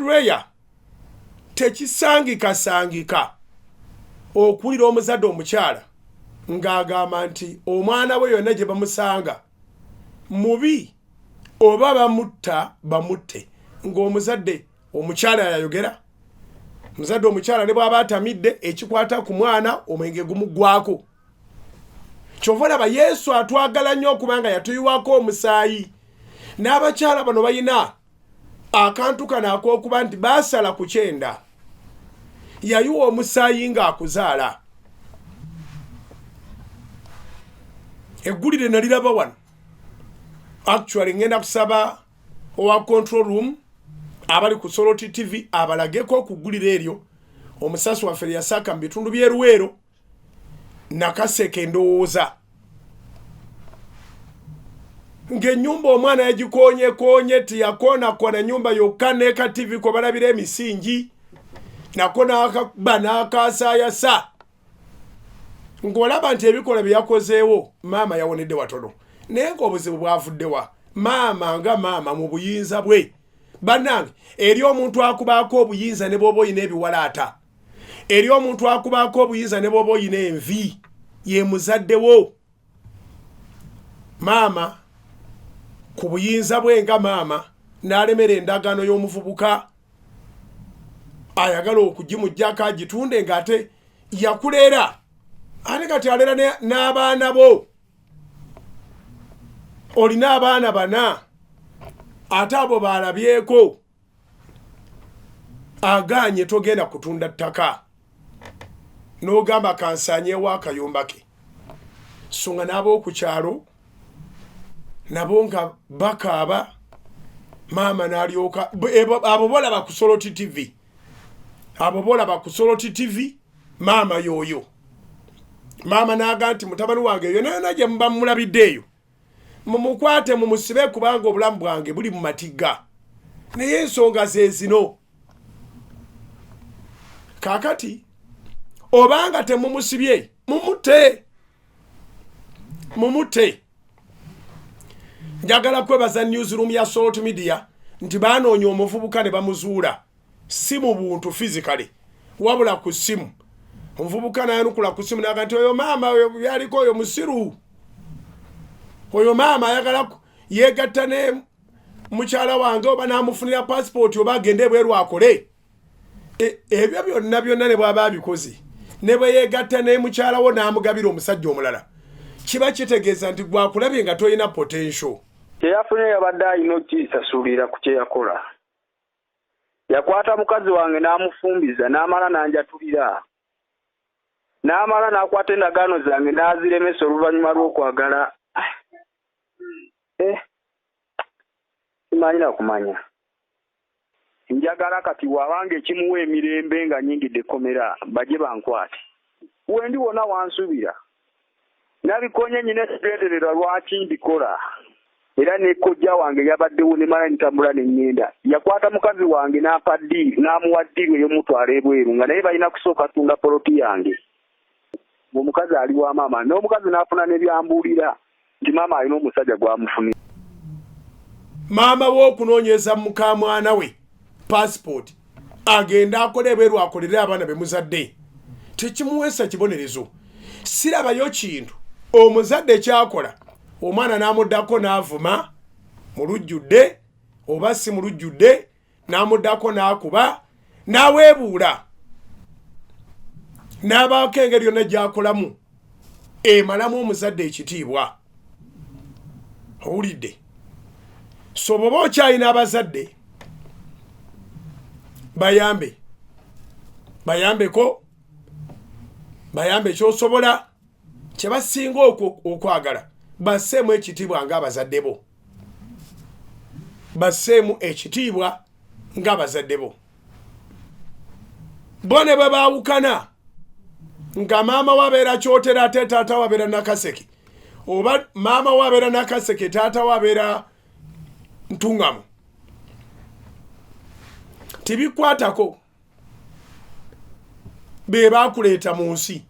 rare tekisangika okulira omuzadde omukyala ng'agamba nti omwana we yonna gye bamusanga mubi oba bamutte ng'omuzadde omukyala yayogera. Muzadde omukyala ne bw'aba atamidde ekikwata ku mwana omwenge gumuggwako. Kyova olaba Yesu atwagala nnyo okubanga yatuyiwako omusaayi. N'abakyala bano bayina akantu kano ak'okuba nti baasala ku kyenda. Yayiwa omusaayi ng'akuzaala. Eggulire naliraba wano. Actually ngenda kusaba owa control room abali ku Soloti TV abalageko okugulira eryo omusasi waffe yasaka mu bitundu by'eruwero nakaseke ndowooza ng'ennyumba omwana yagikonye tiyakoonakona nyumba yokka n'eka TV ko balabira emisingi nako n'akakuba n'akasaayasa ng'olaba nti ebikola bye yakozeewo maama yawonedde watono naye ng'obuzibu bwavuddewa maama nga maama mu buyinza bwe. Bannange eri omuntu akubaako obuyinza ne bw'oba oyina ebiwalaata, eri omuntu akubaako obuyinza ne bw'oba oyina envi, ye muzaddewo. Maama ku buyinza bwe nga maama n'alemera endagaano y'omuvubuka ayagala okugimuggyako agitunde ng'ate yakuleera ate kati aleera n'abaana bo. Olina abaana bana ate abo baalabyeko aganye togenda kutunda ttaka n'ogamba kansanyeewo akayumba ke. So nga n'ab'oku kyalo nabo nga bakaaba maama n'alyoka abo bolaba ku Soloti TV, abo bolaba ku Soloti TV maama yooyo. Maama n'aga nti mutabani wange yonna gye muba mulabiddeeyo mumukwate mumusibe kubanga obulamu bwange buli mu matigga. Naye ensonga ze zino kaakati obanga temumusibye mumutte. Njagala kwebaza newsroom ya Soloti Media nti baanoonya omuvubuka ne bamuzuula si mu buntu physically wabula ku simu. Omuvubuka nayanukula ku simu n'aga nti oyo maama yaliko oyo musiru, oyo maama ayagala yeegatta ne mukyala wange oba n'amufunira passport oba agende ebweru akole. Ebyo byonna ne bw'aba abikoze ne bwe yeegatta ne mukyala wo n'amugabira omusajja omulala kiba kitegeeza nti gwakulabye nga toyina potential. Kyeyafunye yabadde alina okkisasulira ku kye yakola. Yakwata mukazi wange n'amufumbiza n'amala n'anjatulira. N'amala n'akwata endagaano zange n'aziremesa oluvannyuma lw'okwagala. Simanyi na kumanya. Njagala kati wabange ekimuwa emirembe nga nnyingidde ekkomera bajje bankwate. Wendi wonna wansubira. Nabikonye nyina ekigendererwa lwaki mbikola. Era ne kojja wange yabaddewo ne mala ntambula ne nnyenda. Yakwata mukazi wange n'amuwa ddiiru ey'omutwala ebweru nga naye balina kusooka tunda poloti yange. Omukazi ali wa maama n'omukazi n'afuna n'ebyambuulira nti maama alina omusajja gwamufunira. Maama w'okunoonyeza muka mwana we passport agenda akole ebweru akolere abaana be muzadde tekimuweesa kibonerezo. Sirabayo kintu omuzadde kyakola omwana n'amuddako n'avuma mu lujjudde oba si mu lujjudde n'amuddako n'akuba n'aweebuula n'abaako engeri yonna gy'akolamu emalamu omuzadde ekitiibwa. Owulidde? So bw'oba okyalina abazadde bayambeko bayambe ky'osobola kye basinga okwagala basseemu ekitiibwa ng'abazadde bo. Basseemu ekitiibwa ng'abazadde bo. Bo ne bwe baawukana nga maama wabeera kyotera ate taata wabeera nakaseke oba maama wabeera nakaseke taata wabeera ntungamu tibikwatako. Be baakuleeta mu nsi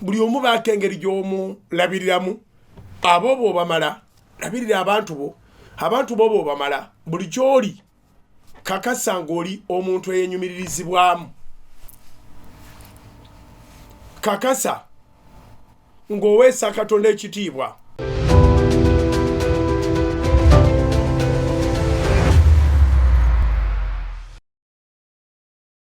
buli omu baako engeri gy'omulabiriramu. Abo bw'obamala labirira abantu bo bw'obamala buli ky'oli kakasa ng'oli omuntu eyenyumiririzibwamu, kakasa ng'oweesa Katonda ekitiibwa